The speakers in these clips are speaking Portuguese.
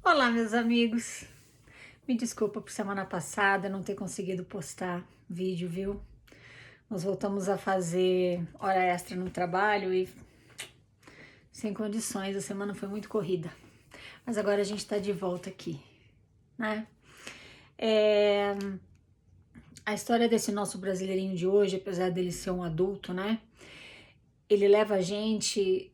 Olá, meus amigos. Me desculpa por semana passada não ter conseguido postar vídeo, viu? Nós voltamos a fazer hora extra no trabalho e sem condições, a semana foi muito corrida. Mas agora a gente tá de volta aqui, né? A história desse nosso brasileirinho de hoje, apesar dele ser um adulto, né? Ele leva a gente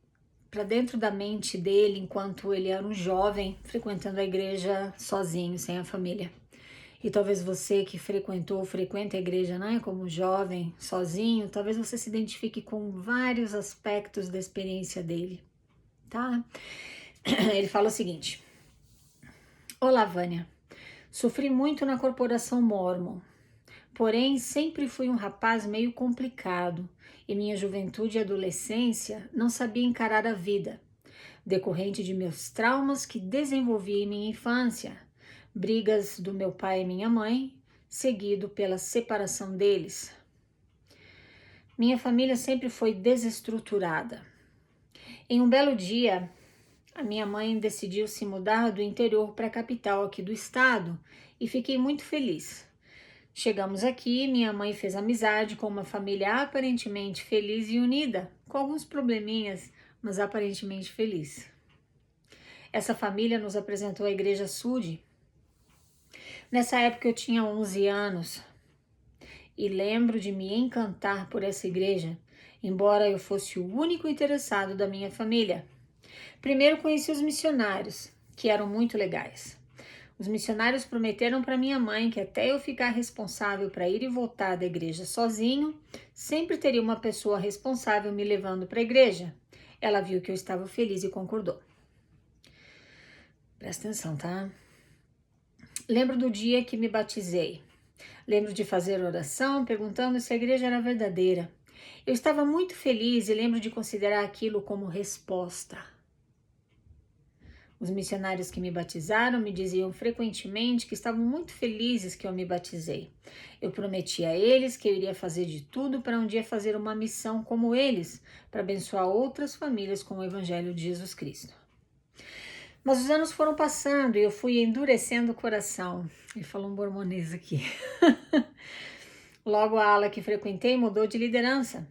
para dentro da mente dele enquanto ele era um jovem frequentando a igreja sozinho, sem a família. E talvez você que frequenta a igreja, né, como jovem, sozinho, talvez você se identifique com vários aspectos da experiência dele, tá? Ele fala o seguinte: Olá, Vânia. Sofri muito na corporação Mórmon, porém sempre fui um rapaz meio complicado. Em minha juventude e adolescência, não sabia encarar a vida, decorrente de meus traumas que desenvolvi em minha infância, brigas do meu pai e minha mãe, seguido pela separação deles. Minha família sempre foi desestruturada. Em um belo dia, a minha mãe decidiu se mudar do interior para a capital aqui do estado e fiquei muito feliz. Chegamos aqui, minha mãe fez amizade com uma família aparentemente feliz e unida, com alguns probleminhas, mas aparentemente feliz. Essa família nos apresentou a igreja Sud. Nessa época eu tinha 11 anos e lembro de me encantar por essa igreja, embora eu fosse o único interessado da minha família. Primeiro conheci os missionários, que eram muito legais. Os missionários prometeram para minha mãe que até eu ficar responsável para ir e voltar da igreja sozinho, sempre teria uma pessoa responsável me levando para a igreja. Ela viu que eu estava feliz e concordou. Presta atenção, tá? Lembro do dia que me batizei. Lembro de fazer oração perguntando se a igreja era verdadeira. Eu estava muito feliz e lembro de considerar aquilo como resposta. Os missionários que me batizaram me diziam frequentemente que estavam muito felizes que eu me batizei. Eu prometi a eles que eu iria fazer de tudo para um dia fazer uma missão como eles, para abençoar outras famílias com o Evangelho de Jesus Cristo. Mas os anos foram passando e eu fui endurecendo o coração. Ele falou um bormonês aqui. Logo a ala que frequentei mudou de liderança.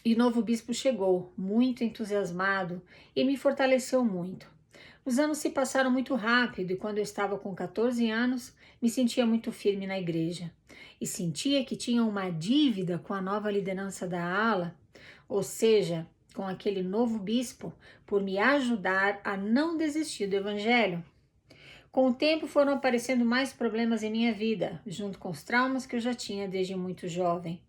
E o novo bispo chegou, muito entusiasmado, e me fortaleceu muito. Os anos se passaram muito rápido e quando eu estava com 14 anos, me sentia muito firme na igreja. E sentia que tinha uma dívida com a nova liderança da ala, ou seja, com aquele novo bispo, por me ajudar a não desistir do evangelho. Com o tempo foram aparecendo mais problemas em minha vida, junto com os traumas que eu já tinha desde muito jovem.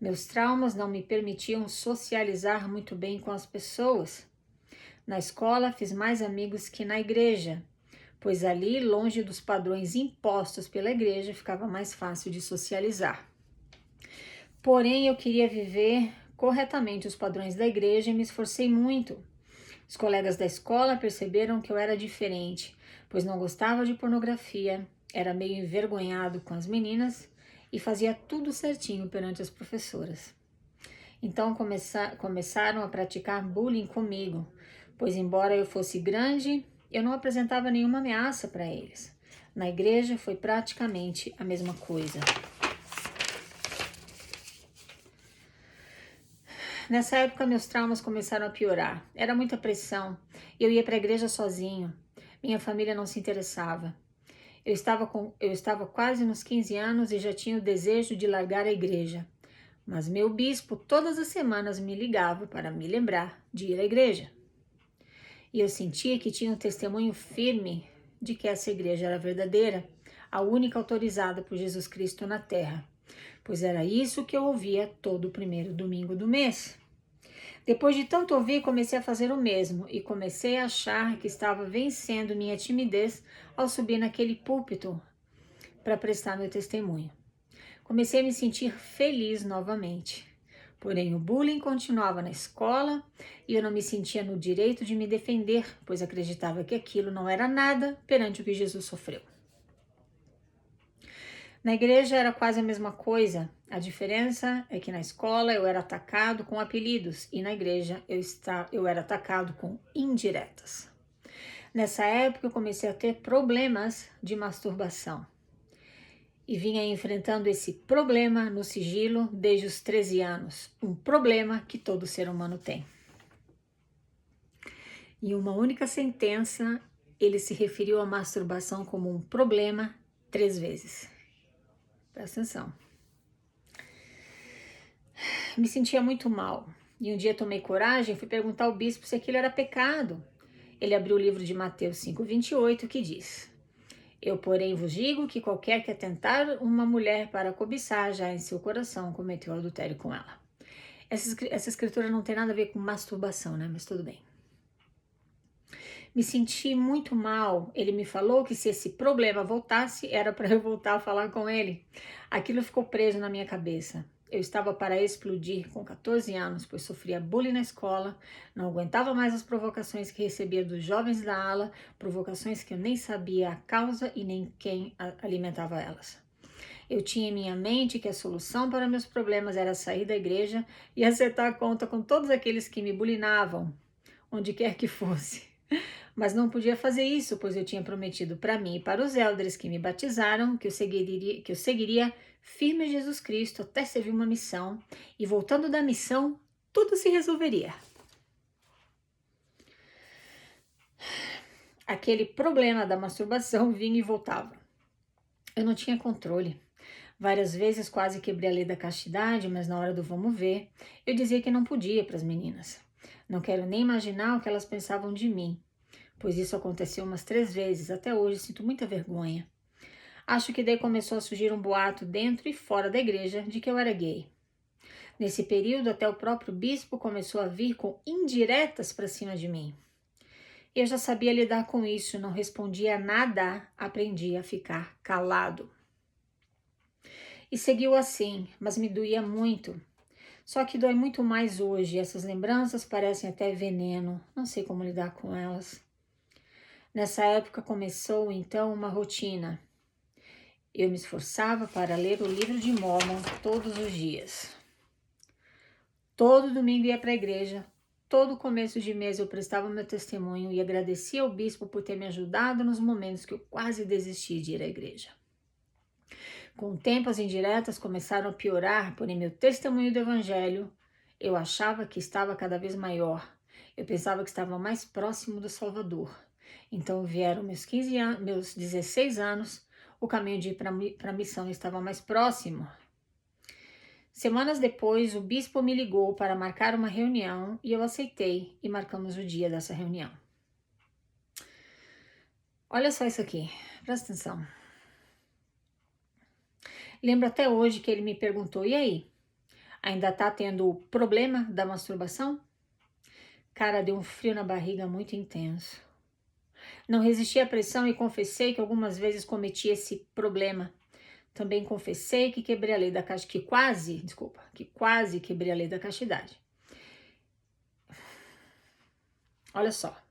Meus traumas não me permitiam socializar muito bem com as pessoas. Na escola fiz mais amigos que na igreja, pois ali, longe dos padrões impostos pela igreja, ficava mais fácil de socializar. Porém, eu queria viver corretamente os padrões da igreja e me esforcei muito. Os colegas da escola perceberam que eu era diferente, pois não gostava de pornografia, era meio envergonhado com as meninas e fazia tudo certinho perante as professoras. Então começaram a praticar bullying comigo, pois embora eu fosse grande, eu não apresentava nenhuma ameaça para eles. Na igreja foi praticamente a mesma coisa. Nessa época meus traumas começaram a piorar. Era muita pressão. Eu ia para a igreja sozinho. Minha família não se interessava. Eu estava quase nos 15 anos e já tinha o desejo de largar a igreja. Mas meu bispo todas as semanas me ligava para me lembrar de ir à igreja. E eu sentia que tinha um testemunho firme de que essa igreja era verdadeira, a única autorizada por Jesus Cristo na terra, pois era isso que eu ouvia todo o primeiro domingo do mês. Depois de tanto ouvir, comecei a fazer o mesmo e comecei a achar que estava vencendo minha timidez ao subir naquele púlpito para prestar meu testemunho. Comecei a me sentir feliz novamente. Porém, o bullying continuava na escola e eu não me sentia no direito de me defender, pois acreditava que aquilo não era nada perante o que Jesus sofreu. Na igreja era quase a mesma coisa. A diferença é que na escola eu era atacado com apelidos e na igreja eu era atacado com indiretas. Nessa época eu comecei a ter problemas de masturbação e vinha enfrentando esse problema no sigilo desde os 13 anos, um problema que todo ser humano tem. Em uma única sentença, ele se referiu à masturbação como um problema 3 vezes. Presta atenção. Me sentia muito mal e um dia tomei coragem e fui perguntar ao bispo se aquilo era pecado. Ele abriu o livro de Mateus 5:28 que diz: Eu, porém, vos digo que qualquer que atentar uma mulher para cobiçar já em seu coração cometeu adultério com ela. Essa escritura não tem nada a ver com masturbação, né? Mas tudo bem. Me senti muito mal. Ele me falou que se esse problema voltasse, era para eu voltar a falar com ele. Aquilo ficou preso na minha cabeça. Eu estava para explodir com 14 anos, pois sofria bullying na escola, não aguentava mais as provocações que recebia dos jovens da ala, provocações que eu nem sabia a causa e nem quem alimentava elas. Eu tinha em minha mente que a solução para meus problemas era sair da igreja e acertar a conta com todos aqueles que me bulinavam, onde quer que fosse. Mas não podia fazer isso, pois eu tinha prometido para mim e para os elders que me batizaram que eu seguiria firme a Jesus Cristo até servir uma missão, e voltando da missão, tudo se resolveria. Aquele problema da masturbação vinha e voltava. Eu não tinha controle. Várias vezes quase quebrei a lei da castidade, mas na hora do vamos ver, eu dizia que não podia para as meninas. Não quero nem imaginar o que elas pensavam de mim, pois isso aconteceu umas 3 vezes, até hoje sinto muita vergonha. Acho que daí começou a surgir um boato dentro e fora da igreja de que eu era gay. Nesse período, até o próprio bispo começou a vir com indiretas para cima de mim. Eu já sabia lidar com isso, não respondia nada, aprendi a ficar calado. E seguiu assim, mas me doía muito. Só que dói muito mais hoje, essas lembranças parecem até veneno, não sei como lidar com elas. Nessa época começou então uma rotina. Eu me esforçava para ler o livro de Mórmon todos os dias. Todo domingo ia para a igreja, todo começo de mês eu prestava meu testemunho e agradecia ao bispo por ter me ajudado nos momentos que eu quase desisti de ir à igreja. Com o tempo as indiretas começaram a piorar, porém meu testemunho do evangelho eu achava que estava cada vez maior. Eu pensava que estava mais próximo do Salvador. Então vieram meus 16 anos, o caminho de ir para a missão estava mais próximo. Semanas depois, o bispo me ligou para marcar uma reunião e eu aceitei e marcamos o dia dessa reunião. Olha só isso aqui, presta atenção. Lembro até hoje que ele me perguntou, e aí, ainda tá tendo o problema da masturbação? Cara, deu um frio na barriga muito intenso. Não resisti à pressão e confessei que algumas vezes cometi esse problema. Também confessei que quebrei a lei da castidade, que quase quebrei a lei da castidade. Olha só.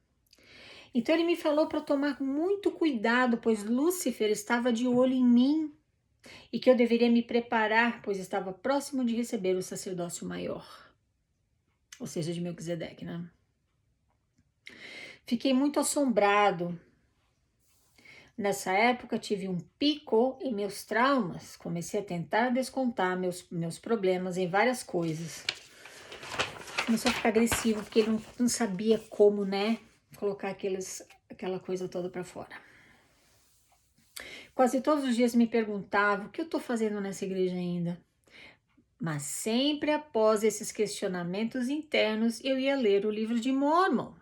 Então ele me falou para tomar muito cuidado, pois Lúcifer estava de olho em mim e que eu deveria me preparar, pois estava próximo de receber o sacerdócio maior, ou seja, de Melquisedeque, né? Fiquei muito assombrado. Nessa época tive um pico em meus traumas, comecei a tentar descontar meus problemas em várias coisas. Começou a ficar agressivo porque ele não sabia como, né, colocar aquela coisa toda para fora. Quase todos os dias me perguntava o que eu estou fazendo nessa igreja ainda. Mas sempre após esses questionamentos internos eu ia ler o livro de Mórmon.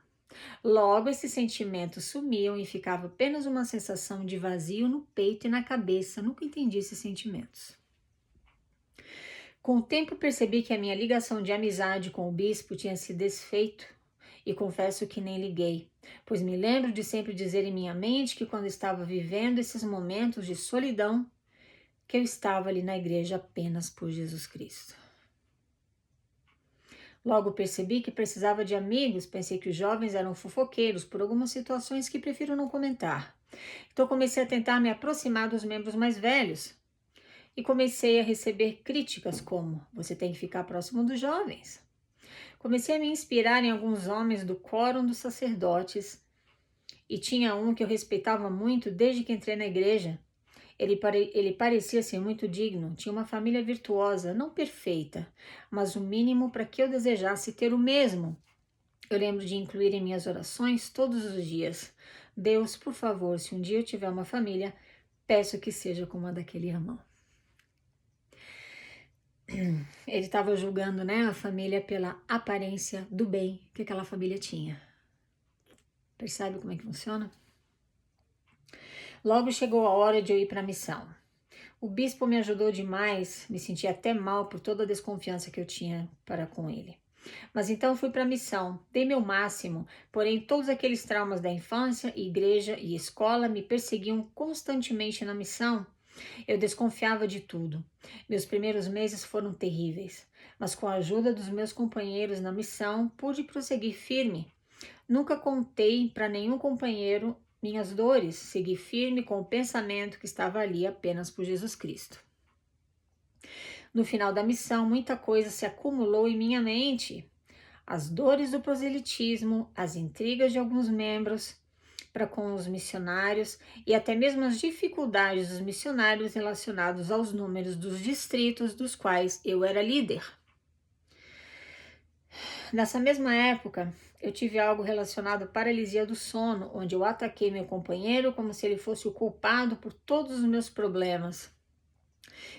Logo, esses sentimentos sumiam e ficava apenas uma sensação de vazio no peito e na cabeça. Nunca entendi esses sentimentos. Com o tempo percebi que a minha ligação de amizade com o bispo tinha se desfeito e confesso que nem liguei, pois me lembro de sempre dizer em minha mente que quando estava vivendo esses momentos de solidão, que eu estava ali na igreja apenas por Jesus Cristo. Logo percebi que precisava de amigos, pensei que os jovens eram fofoqueiros por algumas situações que prefiro não comentar. Então comecei a tentar me aproximar dos membros mais velhos e comecei a receber críticas como, você tem que ficar próximo dos jovens. Comecei a me inspirar em alguns homens do quórum dos sacerdotes e tinha um que eu respeitava muito desde que entrei na igreja. Ele parecia ser muito digno, tinha uma família virtuosa, não perfeita, mas o mínimo para que eu desejasse ter o mesmo. Eu lembro de incluir em minhas orações todos os dias: Deus, por favor, se um dia eu tiver uma família, peço que seja como a daquele irmão. Ele estava julgando, né, a família pela aparência do bem que aquela família tinha. Percebe como é que funciona? Logo chegou a hora de eu ir para a missão. O bispo me ajudou demais, me senti até mal por toda a desconfiança que eu tinha para com ele. Mas então fui para a missão, dei meu máximo, porém todos aqueles traumas da infância, igreja e escola me perseguiam constantemente na missão. Eu desconfiava de tudo. Meus primeiros meses foram terríveis, mas com a ajuda dos meus companheiros na missão, pude prosseguir firme. Nunca contei para nenhum companheiro minhas dores, segui firme com o pensamento que estava ali apenas por Jesus Cristo. No final da missão, muita coisa se acumulou em minha mente. As dores do proselitismo, as intrigas de alguns membros para com os missionários e até mesmo as dificuldades dos missionários relacionados aos números dos distritos dos quais eu era líder. Nessa mesma época, eu tive algo relacionado à paralisia do sono, onde eu ataquei meu companheiro como se ele fosse o culpado por todos os meus problemas.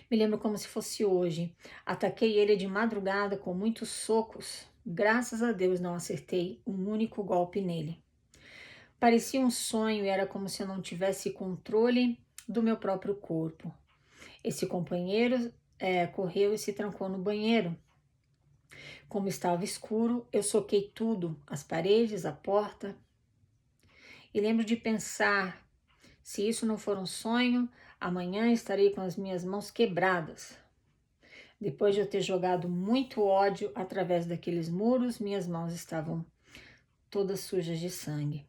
Me lembro como se fosse hoje. Ataquei ele de madrugada com muitos socos. Graças a Deus não acertei um único golpe nele. Parecia um sonho e era como se eu não tivesse controle do meu próprio corpo. Esse companheiro correu e se trancou no banheiro. Como estava escuro, eu soquei tudo, as paredes, a porta. E lembro de pensar, se isso não for um sonho, amanhã estarei com as minhas mãos quebradas. Depois de eu ter jogado muito ódio através daqueles muros, minhas mãos estavam todas sujas de sangue.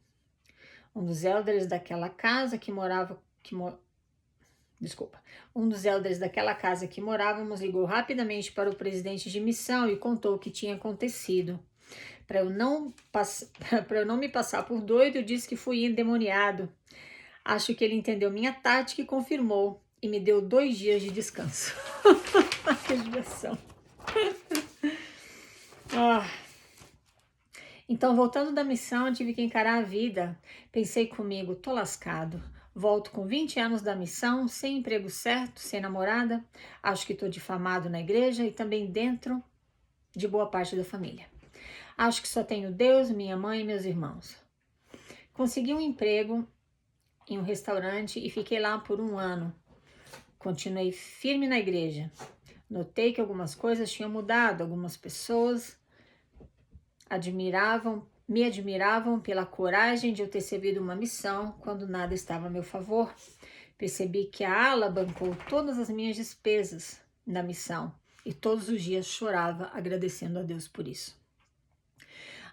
Um dos elders daquela casa Um dos elders daquela casa que morávamos ligou rapidamente para o presidente de missão e contou o que tinha acontecido. Para eu não me passar por doido, eu disse que fui endemoniado. Acho que ele entendeu minha tática e confirmou, e me deu 2 dias de descanso. Que diversão. Então, voltando da missão, eu tive que encarar a vida. Pensei comigo, tô lascado. Volto com 20 anos da missão, sem emprego certo, sem namorada. Acho que tô difamado na igreja e também dentro de boa parte da família. Acho que só tenho Deus, minha mãe e meus irmãos. Consegui um emprego em um restaurante e fiquei lá por 1 ano. Continuei firme na igreja. Notei que algumas coisas tinham mudado, algumas pessoas me admiravam pela coragem de eu ter servido uma missão quando nada estava a meu favor. Percebi que a ala bancou todas as minhas despesas na missão e todos os dias chorava agradecendo a Deus por isso.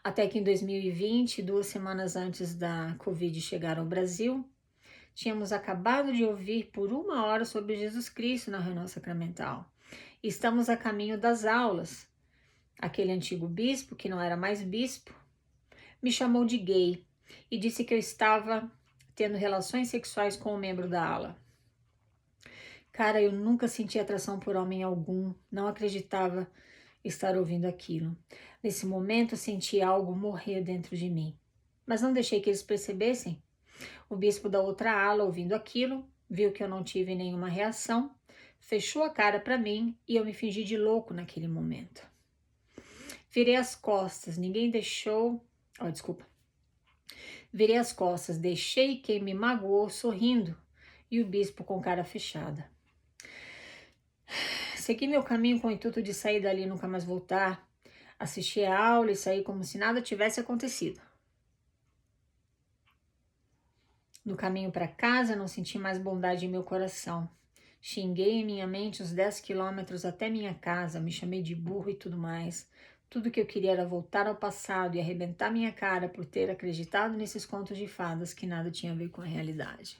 Até que em 2020, 2 semanas antes da Covid chegar ao Brasil, tínhamos acabado de ouvir por 1 hora sobre Jesus Cristo na reunião sacramental. Estamos a caminho das aulas. Aquele antigo bispo, que não era mais bispo, me chamou de gay e disse que eu estava tendo relações sexuais com um membro da ala. Cara, eu nunca senti atração por homem algum, não acreditava estar ouvindo aquilo. Nesse momento, senti algo morrer dentro de mim, mas não deixei que eles percebessem. O bispo da outra ala, ouvindo aquilo, viu que eu não tive nenhuma reação, fechou a cara para mim e eu me fingi de louco naquele momento. Virei as costas, Virei as costas, deixei quem me magoou sorrindo e o bispo com cara fechada. Segui meu caminho com o intuito de sair dali e nunca mais voltar. Assisti a aula e saí como se nada tivesse acontecido. No caminho para casa, não senti mais bondade em meu coração. Xinguei em minha mente os 10 quilômetros até minha casa, me chamei de burro e tudo mais. Tudo que eu queria era voltar ao passado e arrebentar minha cara por ter acreditado nesses contos de fadas que nada tinha a ver com a realidade.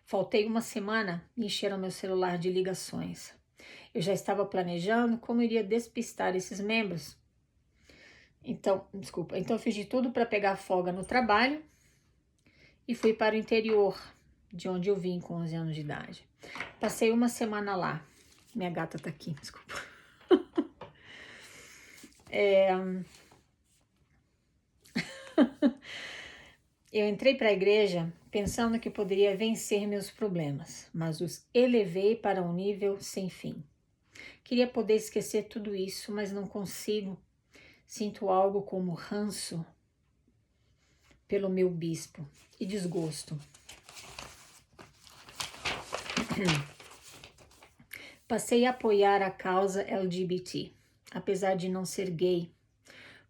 Faltei 1 semana e encheram meu celular de ligações. Eu já estava planejando como iria despistar esses membros. Então, desculpa. Então eu fiz de tudo para pegar folga no trabalho e fui para o interior, de onde eu vim com 11 anos de idade. Passei uma semana lá. Minha gata tá aqui, desculpa. Eu entrei para a igreja pensando que poderia vencer meus problemas, mas os elevei para um nível sem fim. Queria poder esquecer tudo isso, mas não consigo. Sinto algo como ranço pelo meu bispo e desgosto. Passei a apoiar a causa LGBT, apesar de não ser gay.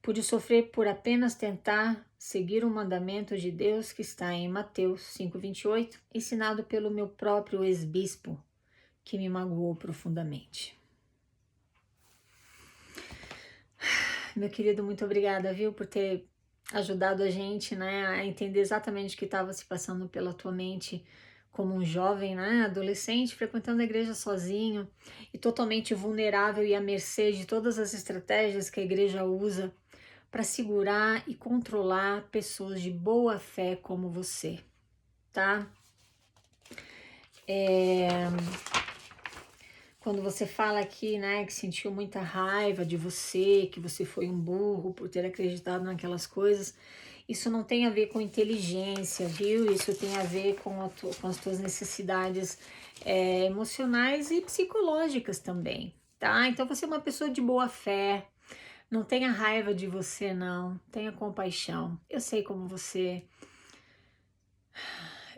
Pude sofrer por apenas tentar seguir o mandamento de Deus que está em Mateus 5,28, ensinado pelo meu próprio ex-bispo, que me magoou profundamente. Meu querido, muito obrigada, viu, por ter ajudado a gente, né, a entender exatamente o que estava se passando pela tua mente como um jovem, né, adolescente, frequentando a igreja sozinho e totalmente vulnerável e à mercê de todas as estratégias que a igreja usa para segurar e controlar pessoas de boa fé como você, tá? Quando você fala aqui, né, que sentiu muita raiva de você, que você foi um burro por ter acreditado naquelas coisas, isso não tem a ver com inteligência, viu? Isso tem a ver com as tuas necessidades emocionais e psicológicas também, tá? Então você é uma pessoa de boa fé, não tenha raiva de você, não, tenha compaixão. Eu sei como você...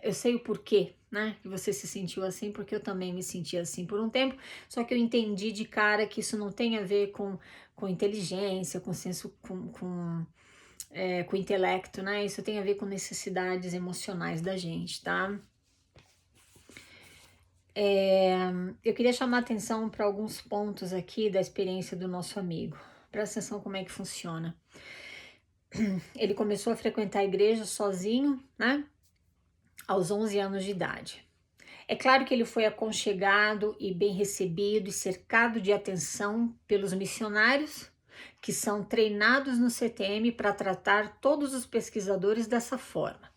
Eu sei o porquê, né, que você se sentiu assim, porque eu também me senti assim por um tempo, só que eu entendi de cara que isso não tem a ver com inteligência, com senso, com intelecto, né, isso tem a ver com necessidades emocionais da gente, tá? Eu queria chamar atenção para alguns pontos aqui da experiência do nosso amigo. Presta atenção como é que funciona. Ele começou a frequentar a igreja sozinho, né, aos 11 anos de idade. É claro que ele foi aconchegado e bem recebido e cercado de atenção pelos missionários que são treinados no CTM para tratar todos os pesquisadores dessa forma.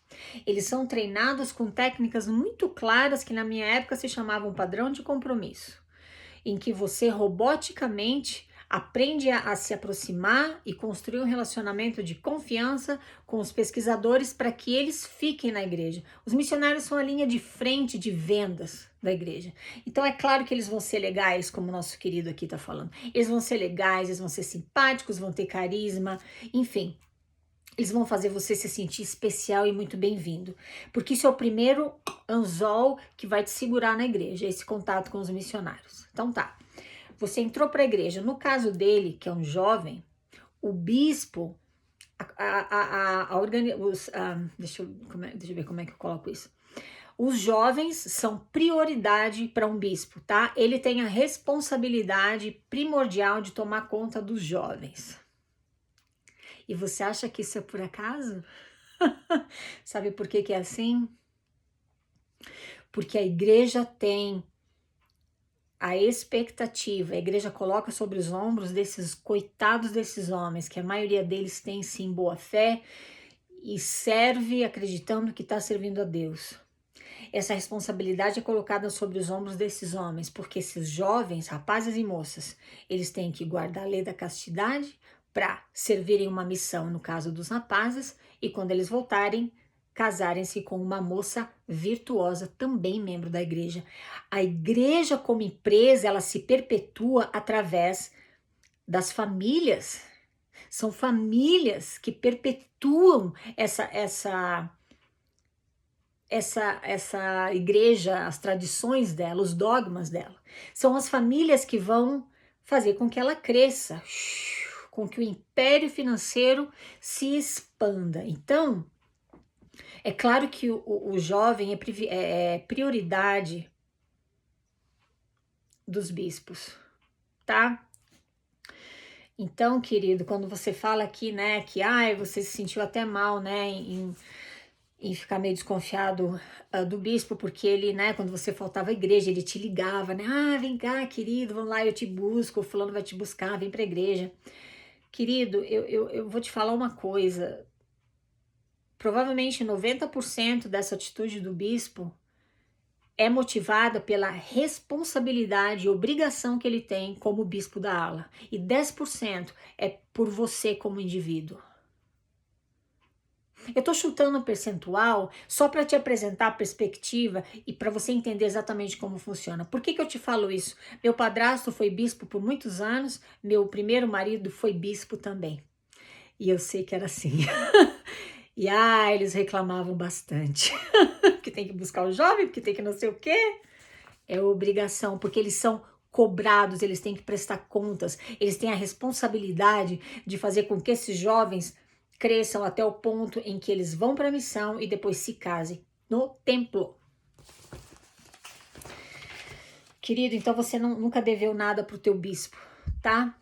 Eles são treinados com técnicas muito claras que na minha época se chamavam padrão de compromisso, em que você roboticamente aprende a se aproximar e construir um relacionamento de confiança com os pesquisadores para que eles fiquem na igreja. Os missionários são a linha de frente de vendas da igreja. Então é claro que eles vão ser legais, como o nosso querido aqui está falando. Eles vão ser legais, eles vão ser simpáticos, vão ter carisma, enfim. Eles vão fazer você se sentir especial e muito bem-vindo. Porque isso é o primeiro anzol que vai te segurar na igreja, esse contato com os missionários. Então tá. Você entrou para a igreja. No caso dele, que é um jovem, o bispo, deixa eu ver como é que eu coloco isso. Os jovens são prioridade para um bispo, tá? Ele tem a responsabilidade primordial de tomar conta dos jovens. E você acha que isso é por acaso? Sabe por que que é assim? Porque a igreja tem a expectativa, a igreja coloca sobre os ombros desses coitados desses homens, que a maioria deles tem sim boa fé e serve acreditando que está servindo a Deus. Essa responsabilidade é colocada sobre os ombros desses homens, porque esses jovens, rapazes e moças, eles têm que guardar a lei da castidade para servirem uma missão, no caso dos rapazes, e quando eles voltarem, casarem-se com uma moça virtuosa, também membro da igreja. A igreja como empresa, ela se perpetua através das famílias. São famílias que perpetuam essa igreja, as tradições dela, os dogmas dela. São as famílias que vão fazer com que ela cresça, com que o império financeiro se expanda. Então, é claro que o jovem é prioridade dos bispos, tá? Então, querido, quando você fala aqui, né, que você se sentiu até mal, né, em ficar meio desconfiado do bispo, porque ele, né, quando você faltava à igreja, ele te ligava, né, vem cá, querido, vamos lá, eu te busco, o fulano vai te buscar, vem pra igreja. Querido, eu vou te falar uma coisa. Provavelmente 90% dessa atitude do bispo é motivada pela responsabilidade e obrigação que ele tem como bispo da ala. E 10% é por você como indivíduo. Eu tô chutando um percentual só para te apresentar a perspectiva e para você entender exatamente como funciona. Por que eu te falo isso? Meu padrasto foi bispo por muitos anos, meu primeiro marido foi bispo também. E eu sei que era assim. E eles reclamavam bastante. Que tem que buscar o jovem, porque tem que não sei o quê. É obrigação, porque eles são cobrados, eles têm que prestar contas, eles têm a responsabilidade de fazer com que esses jovens cresçam até o ponto em que eles vão para a missão e depois se casem no templo. Querido, então você nunca deveu nada pro teu bispo, tá?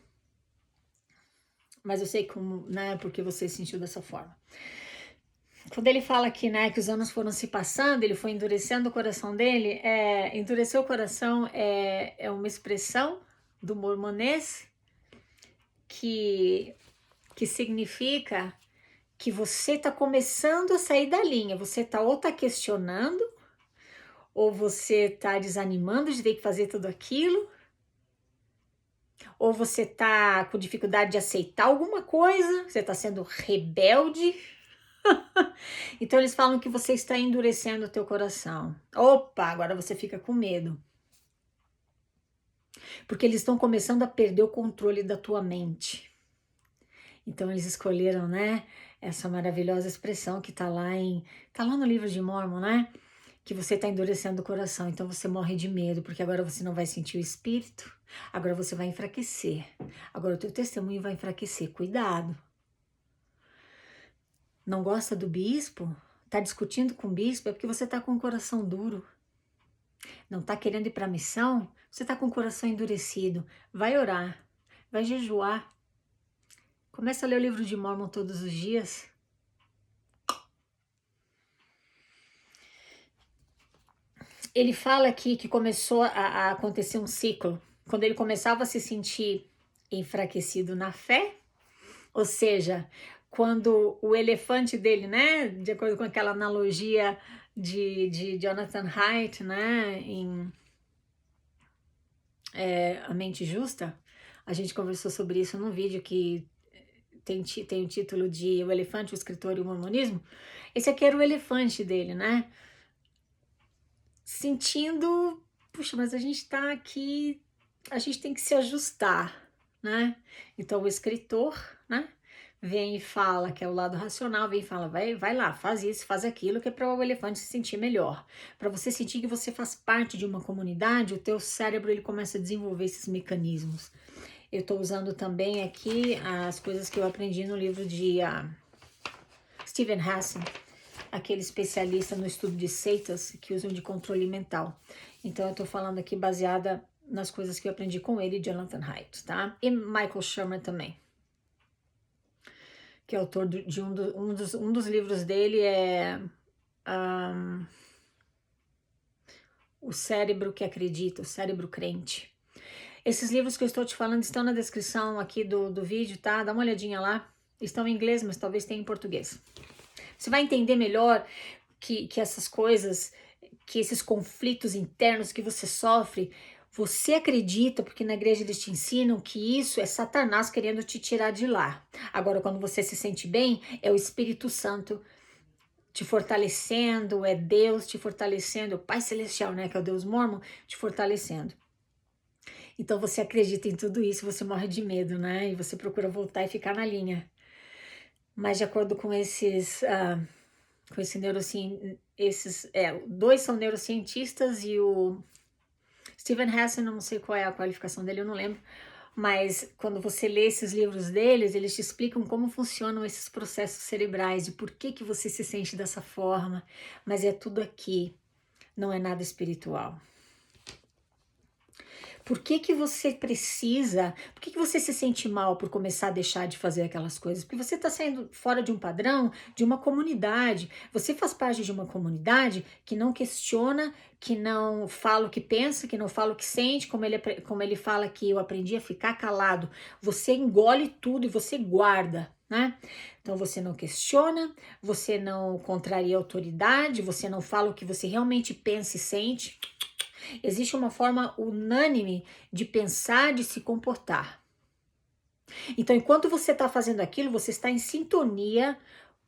Mas eu sei como, né, porque você se sentiu dessa forma. Quando ele fala aqui, né, que os anos foram se passando, ele foi endurecendo o coração dele, endurecer o coração é uma expressão do mormonês que significa que você está começando a sair da linha, você ou tá questionando, ou você está desanimando de ter que fazer tudo aquilo, ou você está com dificuldade de aceitar alguma coisa, você está sendo rebelde. Então eles falam que você está endurecendo o teu coração. Opa, agora você fica com medo. Porque eles estão começando a perder o controle da tua mente. Então eles escolheram, né, essa maravilhosa expressão que tá lá no livro de Mórmon, né? Que você está endurecendo o coração, então você morre de medo, porque agora você não vai sentir o espírito, agora você vai enfraquecer. Agora o teu testemunho vai enfraquecer. Cuidado. Não gosta do bispo? Tá discutindo com o bispo? É porque você tá com o coração duro. Não tá querendo ir para a missão? Você tá com o coração endurecido. Vai orar, vai jejuar. Começa a ler o livro de Mórmon todos os dias. Ele fala aqui que começou a acontecer um ciclo. Quando ele começava a se sentir enfraquecido na fé, ou seja, quando o elefante dele, né, de acordo com aquela analogia de Jonathan Haidt, né, em A Mente Justa, a gente conversou sobre isso num vídeo que tem o título de O Elefante, o Escritor e o Mormonismo. Esse aqui era o elefante dele, né, sentindo, puxa, mas a gente tá aqui, a gente tem que se ajustar, né? Então o escritor, né, vem e fala, que é o lado racional, vem e fala, vai lá, faz isso, faz aquilo, que é para o elefante se sentir melhor. Para você sentir que você faz parte de uma comunidade, o teu cérebro ele começa a desenvolver esses mecanismos. Eu tô usando também aqui as coisas que eu aprendi no livro de Steven Hassan, aquele especialista no estudo de seitas que usam de controle mental. Então eu tô falando aqui baseada nas coisas que eu aprendi com ele e Jonathan Haidt, tá? E Michael Shermer também, que é autor de um dos livros dele O Cérebro que Acredita, O Cérebro Crente. Esses livros que eu estou te falando estão na descrição aqui do vídeo, tá? Dá uma olhadinha lá. Estão em inglês, mas talvez tenha em português. Você vai entender melhor que essas coisas, que esses conflitos internos que você sofre, você acredita, porque na igreja eles te ensinam que isso é Satanás querendo te tirar de lá. Agora, quando você se sente bem, é o Espírito Santo te fortalecendo, é Deus te fortalecendo, é o Pai Celestial, né, que é o Deus Mórmon, te fortalecendo. Então você acredita em tudo isso, você morre de medo, né, e você procura voltar e ficar na linha. Mas de acordo com esses... com esse dois são neurocientistas e o Steven Hassan, não sei qual é a qualificação dele, eu não lembro, mas quando você lê esses livros deles, eles te explicam como funcionam esses processos cerebrais e por que você se sente dessa forma, mas é tudo aqui, não é nada espiritual. Por que que você precisa, por que que você se sente mal por começar a deixar de fazer aquelas coisas? Porque você está saindo fora de um padrão, de uma comunidade. Você faz parte de uma comunidade que não questiona, que não fala o que pensa, que não fala o que sente, como ele fala que eu aprendi a ficar calado. Você engole tudo e você guarda, né? Então você não questiona, você não contraria a autoridade, você não fala o que você realmente pensa e sente. Existe uma forma unânime de pensar, de se comportar. Então, enquanto você está fazendo aquilo, você está em sintonia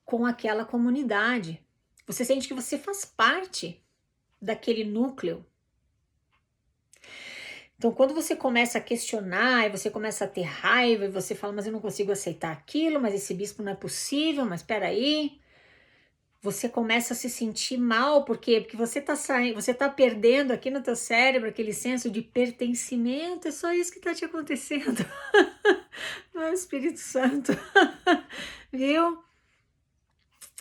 com aquela comunidade. Você sente que você faz parte daquele núcleo. Então, quando você começa a questionar, e você começa a ter raiva, e você fala, mas eu não consigo aceitar aquilo, mas esse bispo não é possível, mas espera aí. Você começa a se sentir mal, por quê? Porque você tá saindo, você tá perdendo aqui no teu cérebro aquele senso de pertencimento, é só isso que tá te acontecendo. Não é o Espírito Santo, viu?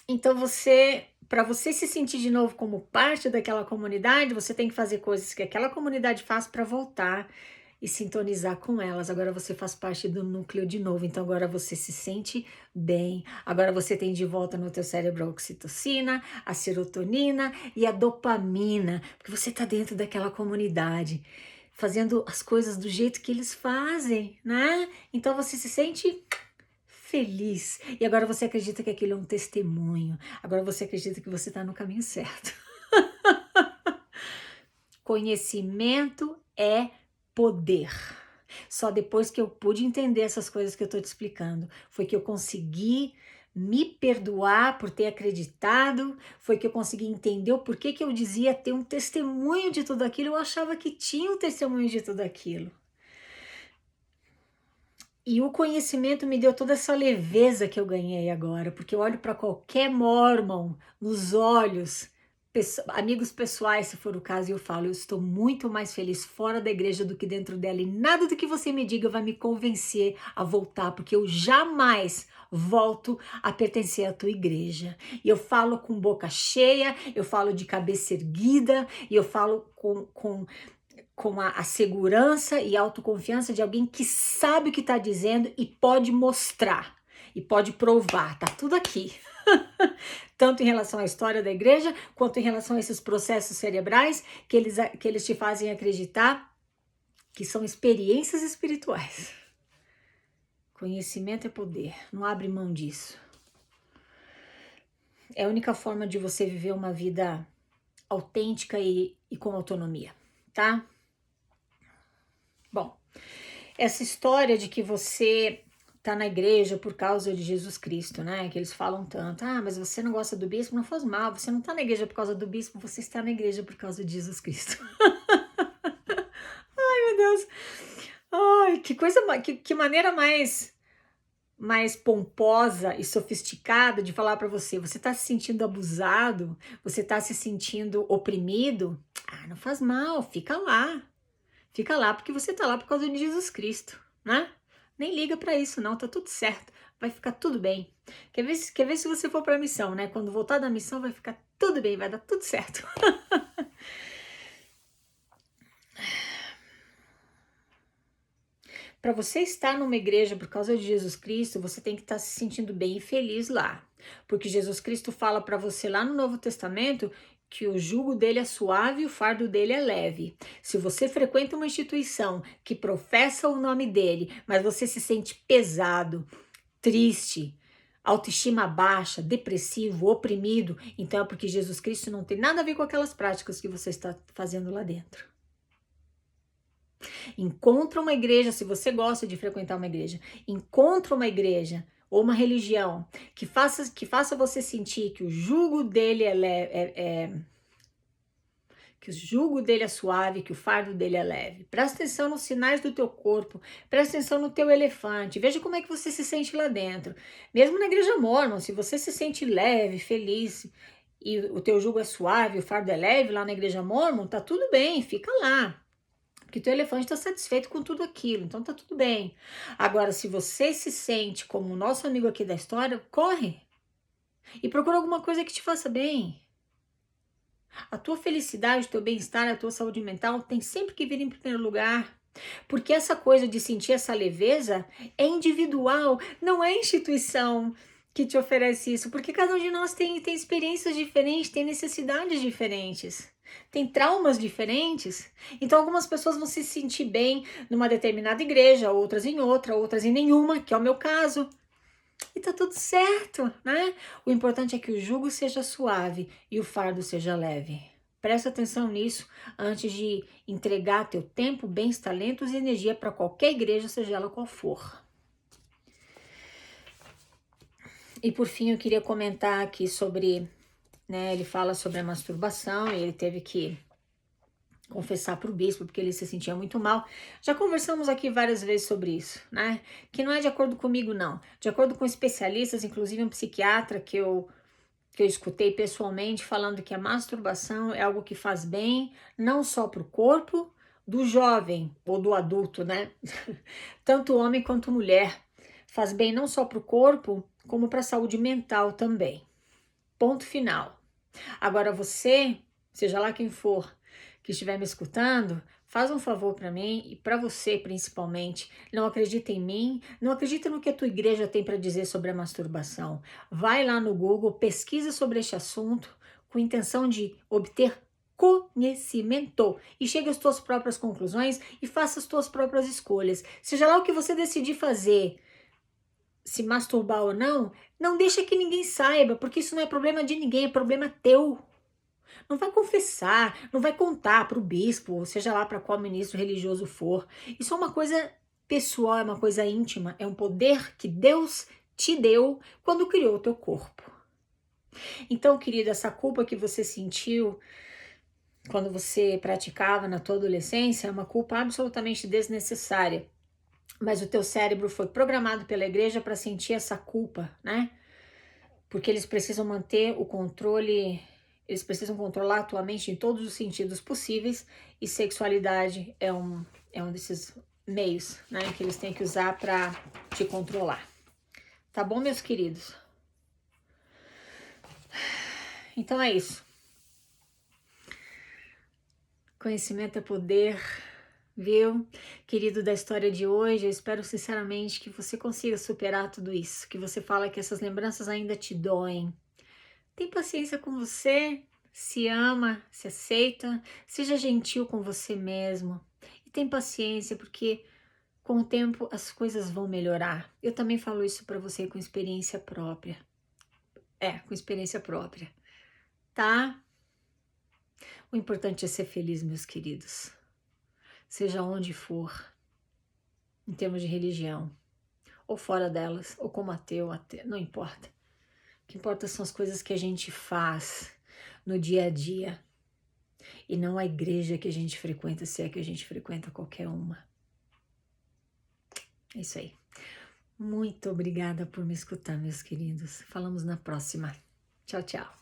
Então para você se sentir de novo como parte daquela comunidade, você tem que fazer coisas que aquela comunidade faz para voltar e sintonizar com elas. Agora você faz parte do núcleo de novo, então agora você se sente bem. Agora você tem de volta no teu cérebro a oxitocina, a serotonina e a dopamina, porque você está dentro daquela comunidade, fazendo as coisas do jeito que eles fazem, né? Então você se sente feliz. E agora você acredita que aquilo é um testemunho. Agora você acredita que você está no caminho certo. Conhecimento é poder. Só depois que eu pude entender essas coisas que eu estou te explicando, foi que eu consegui me perdoar por ter acreditado, foi que eu consegui entender o porquê que eu dizia ter um testemunho de tudo aquilo, eu achava que tinha um testemunho de tudo aquilo. E o conhecimento me deu toda essa leveza que eu ganhei agora, porque eu olho para qualquer mormon nos olhos, amigos pessoais, se for o caso, e eu falo, eu estou muito mais feliz fora da igreja do que dentro dela, e nada do que você me diga vai me convencer a voltar, porque eu jamais volto a pertencer à tua igreja. E eu falo com boca cheia, eu falo de cabeça erguida, e eu falo com a segurança e autoconfiança de alguém que sabe o que está dizendo e pode mostrar, e pode provar, tá tudo aqui. Tanto em relação à história da igreja, quanto em relação a esses processos cerebrais que eles te fazem acreditar que são experiências espirituais. Conhecimento é poder, não abre mão disso. É a única forma de você viver uma vida autêntica e com autonomia, tá? Bom, essa história de que você tá na igreja por causa de Jesus Cristo, né? Que eles falam tanto, mas você não gosta do bispo, não faz mal, você não tá na igreja por causa do bispo, você está na igreja por causa de Jesus Cristo. Ai, meu Deus. Ai, que coisa, que maneira mais pomposa e sofisticada de falar para você. Você tá se sentindo abusado? Você tá se sentindo oprimido? Não faz mal, fica lá. Fica lá porque você tá lá por causa de Jesus Cristo, né? Nem liga para isso não, tá tudo certo. Vai ficar tudo bem. Quer ver se você for para a missão, né? Quando voltar da missão vai ficar tudo bem, vai dar tudo certo. Para você estar numa igreja por causa de Jesus Cristo, você tem que estar se sentindo bem e feliz lá. Porque Jesus Cristo fala para você lá no Novo Testamento que o jugo dele é suave e o fardo dele é leve. Se você frequenta uma instituição que professa o nome dele, mas você se sente pesado, triste, autoestima baixa, depressivo, oprimido, então é porque Jesus Cristo não tem nada a ver com aquelas práticas que você está fazendo lá dentro. Encontra uma igreja, se você gosta de frequentar uma igreja, encontra uma igreja ou uma religião que faça você sentir que o jugo dele que o jugo dele é suave, que o fardo dele é leve. Presta atenção nos sinais do teu corpo, presta atenção no teu elefante, veja como é que você se sente lá dentro. Mesmo na igreja mormon, se você se sente leve, feliz, e o teu jugo é suave, o fardo é leve lá na igreja mormon, tá tudo bem, fica lá. Porque o teu elefante está satisfeito com tudo aquilo, então tá tudo bem. Agora, se você se sente como o nosso amigo aqui da história, corre e procura alguma coisa que te faça bem. A tua felicidade, o teu bem-estar, a tua saúde mental tem sempre que vir em primeiro lugar. Porque essa coisa de sentir essa leveza é individual, não é instituição que te oferece isso, porque cada um de nós tem experiências diferentes, tem necessidades diferentes, tem traumas diferentes. Então algumas pessoas vão se sentir bem numa determinada igreja, outras em outra, outras em nenhuma, que é o meu caso. E tá tudo certo, né? O importante é que o jugo seja suave e o fardo seja leve. Presta atenção nisso antes de entregar teu tempo, bens, talentos e energia para qualquer igreja, seja ela qual for. E por fim, eu queria comentar aqui sobre, né, ele fala sobre a masturbação e ele teve que confessar para o bispo porque ele se sentia muito mal. Já conversamos aqui várias vezes sobre isso, né? Que não é de acordo comigo, não. De acordo com especialistas, inclusive um psiquiatra que eu escutei pessoalmente falando que a masturbação é algo que faz bem não só para o corpo do jovem ou do adulto, né? Tanto homem quanto mulher. Faz bem não só para o corpo, como para a saúde mental também. Ponto final. Agora você, seja lá quem for que estiver me escutando, faz um favor para mim e para você principalmente. Não acredita em mim, não acredita no que a tua igreja tem para dizer sobre a masturbação. Vai lá no Google, pesquisa sobre este assunto com intenção de obter conhecimento e chegue às tuas próprias conclusões e faça as tuas próprias escolhas. Seja lá o que você decidir fazer, se masturbar ou não, não deixa que ninguém saiba, porque isso não é problema de ninguém, é problema teu. Não vai confessar, não vai contar para o bispo, ou seja lá para qual ministro religioso for. Isso é uma coisa pessoal, é uma coisa íntima, é um poder que Deus te deu quando criou o teu corpo. Então, querida, essa culpa que você sentiu quando você praticava na tua adolescência é uma culpa absolutamente desnecessária. Mas o teu cérebro foi programado pela igreja para sentir essa culpa, né? Porque eles precisam manter o controle, eles precisam controlar a tua mente em todos os sentidos possíveis, e sexualidade é um desses meios, né, que eles têm que usar para te controlar. Tá bom, meus queridos? Então é isso. Conhecimento é poder, viu? Querido da história de hoje, eu espero sinceramente que você consiga superar tudo isso, que você fala que essas lembranças ainda te doem. Tem paciência com você, se ama, se aceita, seja gentil com você mesmo. E tem paciência, porque com o tempo as coisas vão melhorar. Eu também falo isso para você com experiência própria. Com experiência própria, tá? O importante é ser feliz, meus queridos. Seja onde for, em termos de religião, ou fora delas, ou como ateu, não importa. O que importa são as coisas que a gente faz no dia a dia. E não a igreja que a gente frequenta, se é que a gente frequenta qualquer uma. É isso aí. Muito obrigada por me escutar, meus queridos. Falamos na próxima. Tchau, tchau.